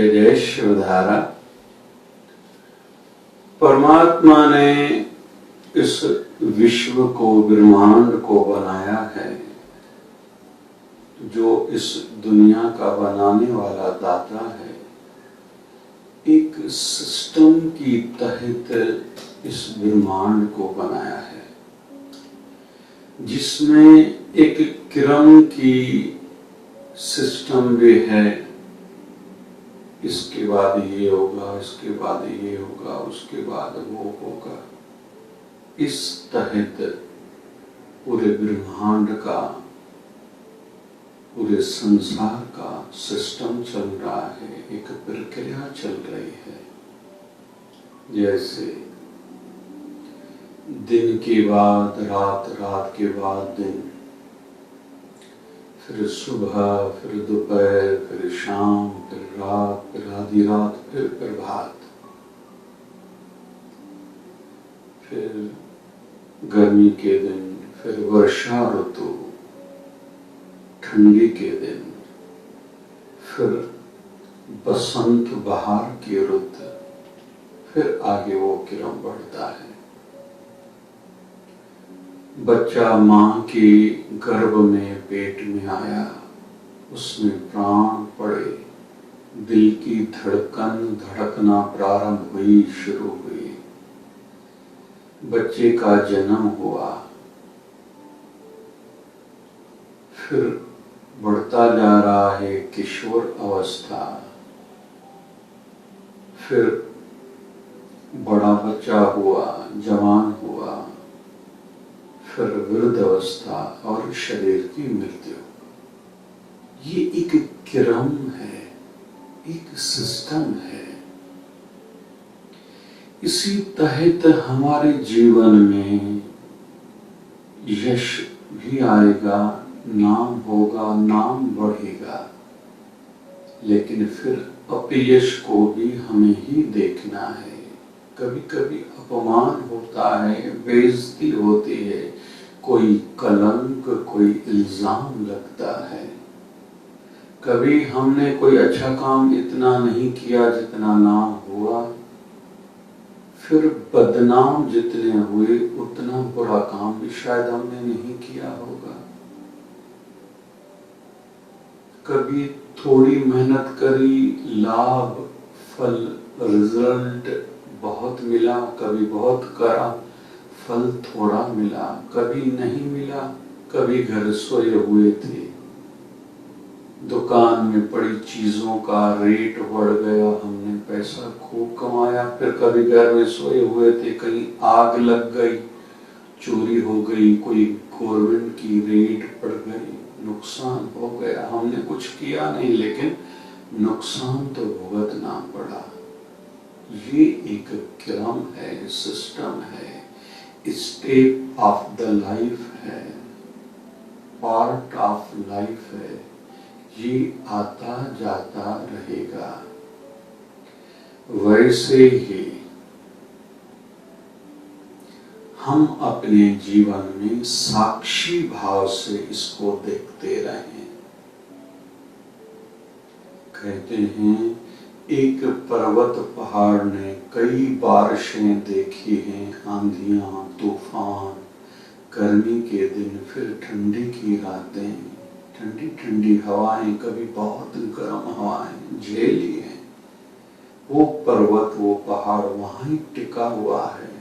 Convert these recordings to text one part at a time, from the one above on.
जय जय शिवधारा। परमात्मा ने इस विश्व को, ब्रह्मांड को बनाया है। जो इस दुनिया का बनाने वाला दाता है, एक सिस्टम की तहत इस ब्रह्मांड को बनाया है, जिसमें एक क्रम की सिस्टम भी है। इसके बाद ये होगा, इसके बाद ये होगा, उसके बाद वो होगा। इस तहत पूरे ब्रह्मांड का, पूरे संसार का सिस्टम चल रहा है, एक प्रक्रिया चल रही है। जैसे दिन के बाद रात, रात के बाद दिन, फिर सुबह, फिर दोपहर, फिर शाम, फिर रात, फिर आधी रात, फिर प्रभात, फिर गर्मी के दिन, फिर वर्षा ऋतु, ठंडी के दिन, फिर बसंत बहार की ऋतु, फिर आगे वो क्रम बढ़ता है। बच्चा मां के गर्भ में, पेट में आया, उसमें प्राण पड़े, दिल की धड़कन धड़कना प्रारंभ हुई, शुरू हुई, बच्चे का जन्म हुआ, फिर बढ़ता जा रहा है किशोर अवस्था, फिर बड़ा बच्चा हुआ, जवान हुआ, फिर वृद्ध अवस्था और शरीर की मृत्यु। ये एक क्रम है, एक सिस्टम है। इसी तहत हमारे जीवन में यश भी आएगा, नाम होगा, नाम बढ़ेगा, लेकिन फिर अपयश को भी हमें ही देखना है। कभी कभी अपमान होता है, बेइज्जती होती है, कोई कलंक, कोई इल्जाम लगता है। कभी हमने कोई अच्छा काम इतना नहीं किया जितना नाम हुआ, फिर बदनाम जितने हुए उतना बुरा काम भी शायद हमने नहीं किया होगा। कभी थोड़ी मेहनत करी, लाभ, फल, रिजल्ट बहुत मिला, कभी बहुत करा, फल थोड़ा मिला, कभी नहीं मिला, कभी घर सोए हुए थे, दुकान में पड़ी चीजों का रेट बढ़ गया, हमने पैसा खूब कमाया, फिर कभी घर में सोए हुए थे, कहीं आग लग गई, चोरी हो गई, कोई गवर्नमेंट की रेट पड़ गई, नुकसान हो गया। हमने कुछ किया नहीं, लेकिन नुकसान तो भुगतना पड़ा। ये एक क्रम है, सिस्टम है, स्टेप ऑफ द लाइफ है, पार्ट ऑफ लाइफ है। ये आता जाता रहेगा। वैसे ही हम अपने जीवन में साक्षी भाव से इसको देखते रहें। कहते हैं एक पर्वत पहाड़ ने कई बारिशें देखी हैं, आंधियां, तूफान, गर्मी के दिन, फिर ठंडी की रातें, ठंडी ठंडी हवाएं, कभी बहुत गर्म हवाएं झेली हैं। वो पर्वत, वो पहाड़ वहां ही टिका हुआ है,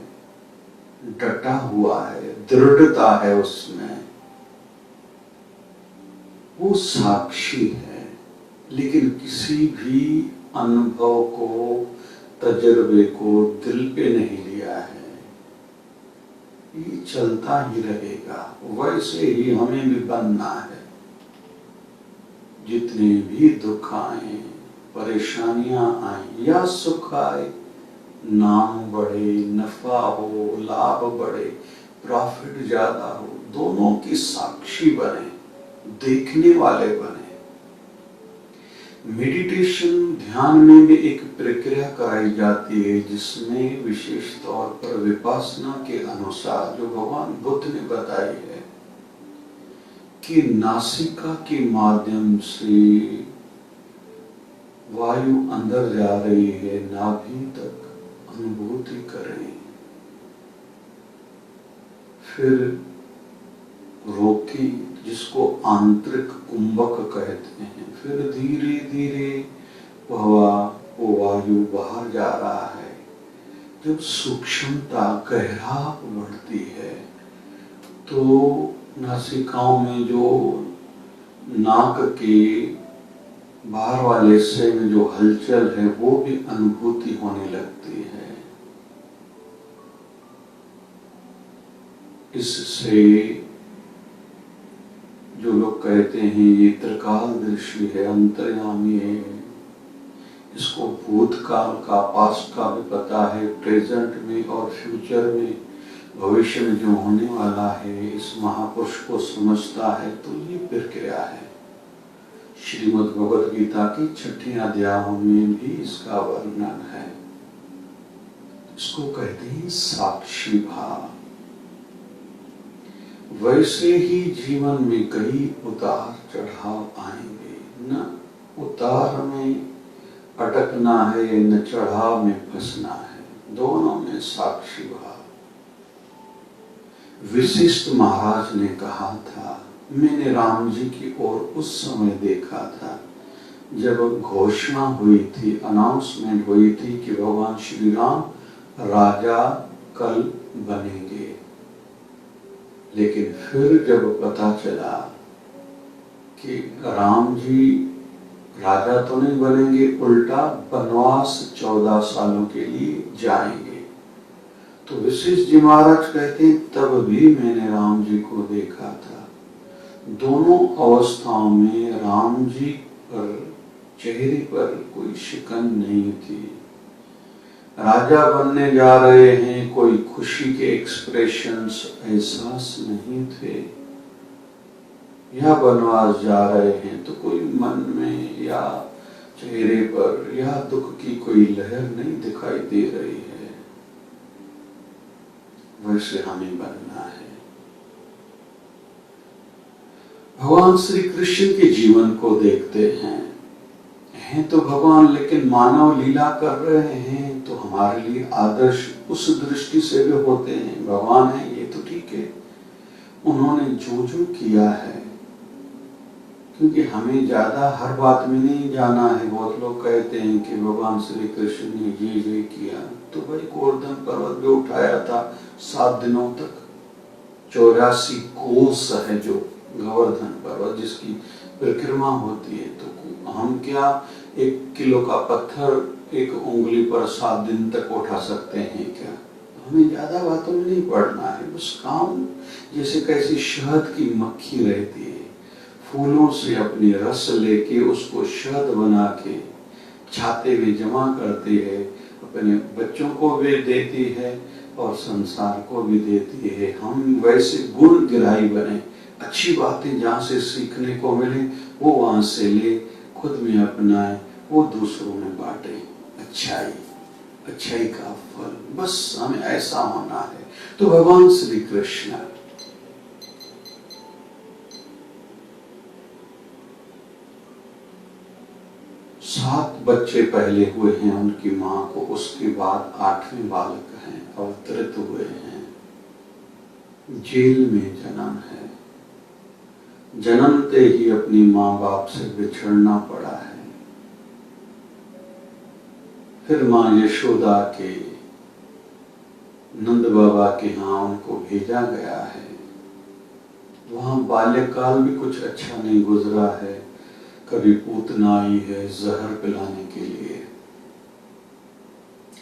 डटा हुआ है, दृढ़ता है उसमें। वो साक्षी है, लेकिन किसी भी अनुभव को, तजर्बे को दिल पे नहीं लिया है। ये चलता ही रहेगा। वैसे ही हमें भी बनना है। जितने भी दुख आए, परेशानियां आए या सुख आए, नाम बढ़े, नफा हो, लाभ बढ़े, प्रॉफिट ज्यादा हो, दोनों की साक्षी बने, देखने वाले बने। मेडिटेशन, ध्यान में भी एक प्रक्रिया कराई जाती है, जिसमें विशेष तौर पर विपश्यना के अनुसार जो भगवान बुद्ध ने बताई है कि नासिका के माध्यम से वायु अंदर जा रही है, नाभि तक अनुभूति करें। फिर रोकी, जिसको आंतरिक कुंभक कहते हैं। फिर धीरे धीरे वो वायु बाहर जा रहा है। जब सूक्ष्मता गहराप बढ़ती है तो नासिकाओं में जो नाक के बाहर वाले हिस्से में जो हलचल है वो भी अनुभूति होने लगती है। इससे जो लोग कहते हैं ये त्रिकाल दृष्टि है, अंतर्यामी है, इसको भूतकाल का, पास्ट का भी पता है, प्रेजेंट में और फ्यूचर में, भविष्य में जो होने वाला है, इस महापुरुष को समझता है। तो ये प्रक्रिया है। श्रीमद् भगवद गीता की 6 अध्यायों में भी इसका वर्णन है। इसको कहते हैं साक्षी भाव। वैसे ही जीवन में कई उतार चढ़ाव आएंगे। न उतार में अटकना है, न चढ़ाव में फंसना है, दोनों में साक्षी भाव। वशिष्ठ महाराज ने कहा था, मैंने राम जी की ओर उस समय देखा था जब घोषणा हुई थी, अनाउंसमेंट हुई थी कि भगवान श्री राम राजा कल बनेंगे। लेकिन फिर जब पता चला कि राम जी राजा तो नहीं बनेंगे, उल्टा वनवास 14 सालों के लिए जाएंगे। तो वशिष्ठ जी महाराज कहते तब भी मैंने राम जी को देखा था। दोनों अवस्थाओं में राम जी पर चेहरे पर कोई शिकन नहीं थी। राजा बनने जा रहे हैं, कोई खुशी के एक्सप्रेशंस, एहसास नहीं थे। या वनवास जा रहे हैं तो कोई मन में या चेहरे पर या दुख की कोई लहर नहीं दिखाई दे रही है। वैसे हमें बनना है। भगवान श्री कृष्ण के जीवन को देखते हैं तो भगवान, लेकिन मानव लीला कर रहे हैं तो हमारे लिए आदर्श उस दृष्टि से भी होते हैं। भगवान है ये तो ठीक है, उन्होंने जो किया है, क्योंकि हमें ज्यादा हर बात में नहीं जाना है। बहुत लोग कहते हैं कि भगवान श्री कृष्ण ने ये किया, तो भाई गोवर्धन पर्वत भी उठाया था 7 दिनों तक। 84 कोस है जो गोवर्धन पर्वत, जिसकी परिक्रमा होती है। तो हम क्या 1 किलो का पत्थर एक उंगली पर 7 दिन तक उठा सकते हैं क्या? हमें ज्यादा बातों में नहीं पड़ना है। बस काम जैसे कैसी शहद की मक्खी रहती है, फूलों से अपनी रस लेके उसको शहद बना के छाते में जमा करती है, अपने बच्चों को भी देती है और संसार को भी देती है। हम वैसे गुण ग्राही बने, अच्छी बातें जहाँ से सीखने को मिले वो वहां से ले, खुद में अपनाए, वो दूसरों में बांटे। अच्छाई का फल, बस हमें ऐसा होना है। तो भगवान श्री कृष्ण 7 बच्चे पहले हुए हैं उनकी माँ को, उसके बाद 8वें बालक हैं, अवतरित हुए हैं। जेल में जन्म है, जन्मते ही अपनी माँ बाप से बिछड़ना पड़ा है। फिर माँ यशोदा के नंद बाबा के यहाँ उनको भेजा गया है। वहां बाल्यकाल भी कुछ अच्छा नहीं गुजरा है। कभी पूतना आई है जहर पिलाने के लिए,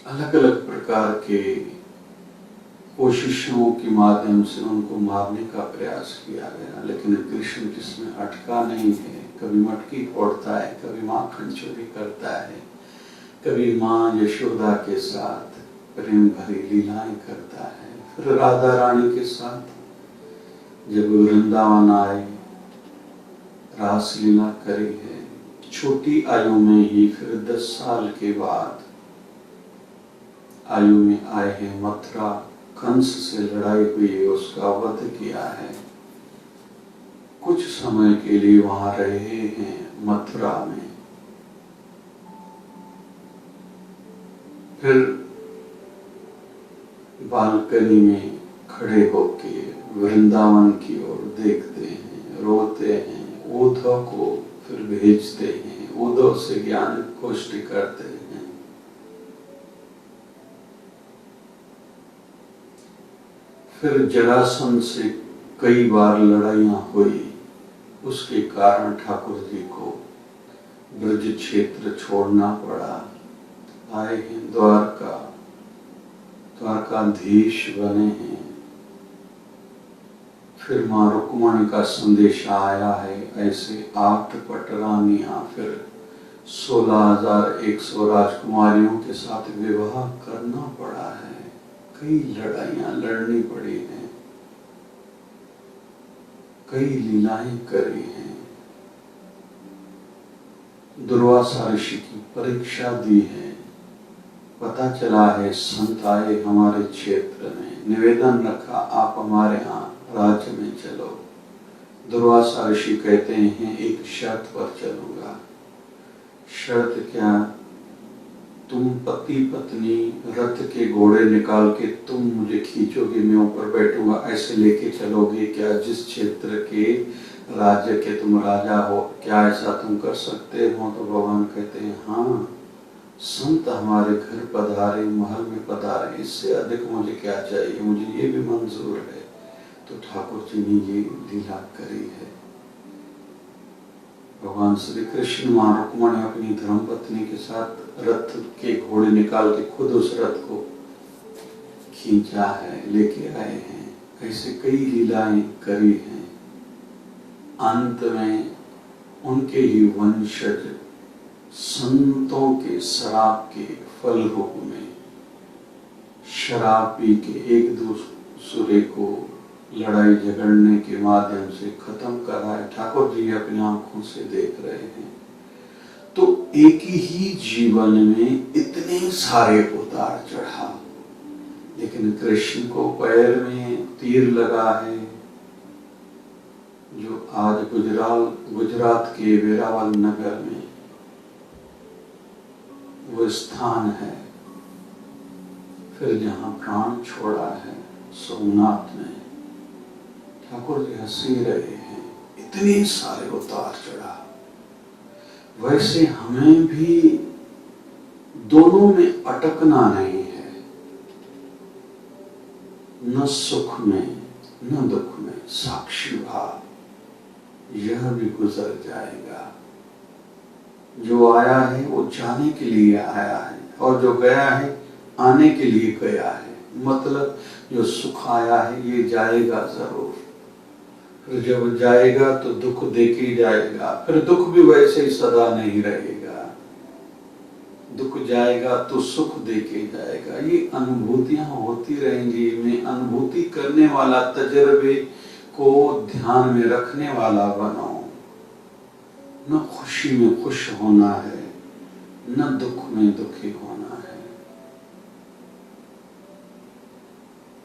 अलग अलग प्रकार के कोशिशों के माध्यम से उनको मारने का प्रयास किया गया, लेकिन कृष्ण जिसमें अटका नहीं है। कभी मटकी फोड़ता है, कभी माखन चोरी करता है, कभी माँ यशोदा के साथ प्रेम भरी लीलाएं करता है। फिर राधा रानी के साथ जब वृंदावन आए, रासलीला करी है छोटी आयु में ही। फिर 10 साल के बाद आयु में आए हैं, मथुरा कंस से लड़ाई हुई है, उसका वध किया है। कुछ समय के लिए वहां रहे हैं मथुरा में। फिर बालकनी में खड़े होके वृंदावन की ओर देखते हैं, रोते हैं, उद्धव को फिर भेजते हैं, उद्धव से ज्ञान गोष्ठी करते हैं। फिर जरासंध से कई बार लड़ाइयां हुई, उसके कारण ठाकुर जी को ब्रज क्षेत्र छोड़ना पड़ा। आए हैं द्वारका, द्वारकाधीश बने हैं। फिर मां रुक्मणी का संदेशा आया है, ऐसे 8 पटरानियां, फिर 16,100 राजकुमारियों के साथ विवाह करना पड़ा है। कई लड़ाइयां लड़नी पड़ी हैं, कई लीलाएं करी हैं। दुर्वासा ऋषि की परीक्षा दी है। पता चला है संत आए हमारे क्षेत्र में, निवेदन रखा आप हमारे यहाँ राज्य में चलो। दुर्वासा ऋषि कहते हैं एक शर्त पर चलूंगा। शर्त क्या? तुम पति पत्नी रथ के घोड़े निकाल के तुम मुझे खींचोगे, मैं ऊपर बैठूंगा, ऐसे लेके चलोगे क्या? जिस क्षेत्र के राज्य के तुम राजा हो, क्या ऐसा तुम कर सकते हो? तो भगवान कहते हैं हाँ, संत हमारे घर पधारे, महल में पधारे, इससे अधिक मुझे क्या चाहिए, मुझे ये भी मंजूर है। तो ठाकुर जी ने ये लीला करी है। भगवान श्री कृष्ण मां रुक्मणी अपनी धर्मपत्नी के साथ रथ के घोड़े निकाल के खुद उस रथ को खींचा है, लेके आए हैं। ऐसे कई लीलाएं करी हैं। अंत में उनके ही वंशज संतों के शराब के फल रूप में शराब पी के एक दूसरे को लड़ाई झगड़ने के माध्यम से खत्म कर रहा है। ठाकुर जी अपनी आंखों से देख रहे हैं। तो एक ही जीवन में इतने सारे उतार चढ़ाव, लेकिन कृष्ण को पैर में तीर लगा है। जो आज गुजरात के वेरावल नगर में वो स्थान है, फिर जहां प्राण छोड़ा है सोमनाथ में, ठाकुर जी हंसी रहे हैं। इतने सारे उतार चढ़ाव। वैसे हमें भी दोनों में अटकना नहीं है, न सुख में न दुख में, साक्षी भाव। यह भी गुजर जाएगा। जो आया है वो जाने के लिए आया है, और जो गया है आने के लिए गया है। मतलब जो सुख आया है ये जाएगा जरूर। फिर जब जाएगा तो दुख देके जाएगा। फिर दुख भी वैसे ही सदा नहीं रहेगा। दुख जाएगा तो सुख देके जाएगा। ये अनुभूतियां होती रहेंगी। मैं अनुभूति करने वाला, तजर्बे को ध्यान में रखने वाला बनाऊं। न खुशी में खुश होना है, न दुख में दुखी होना है।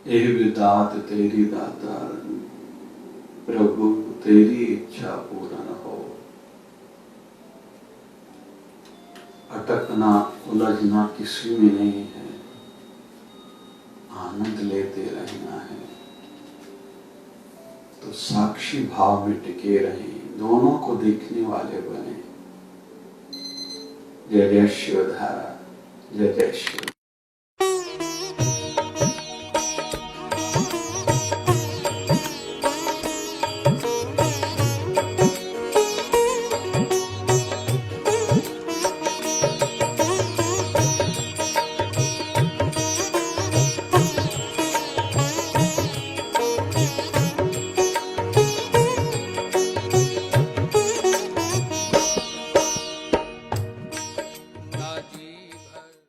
ये भी दात तेरी दाता, प्रभु तेरी इच्छा पूर्ण हो। अटकना उलझना किसी में नहीं है, आनंद लेते रहना है। तो साक्षी भाव में टिके रहें, दोनों को देखने वाले बने। जय जय शिवधारा, जय जय शिव।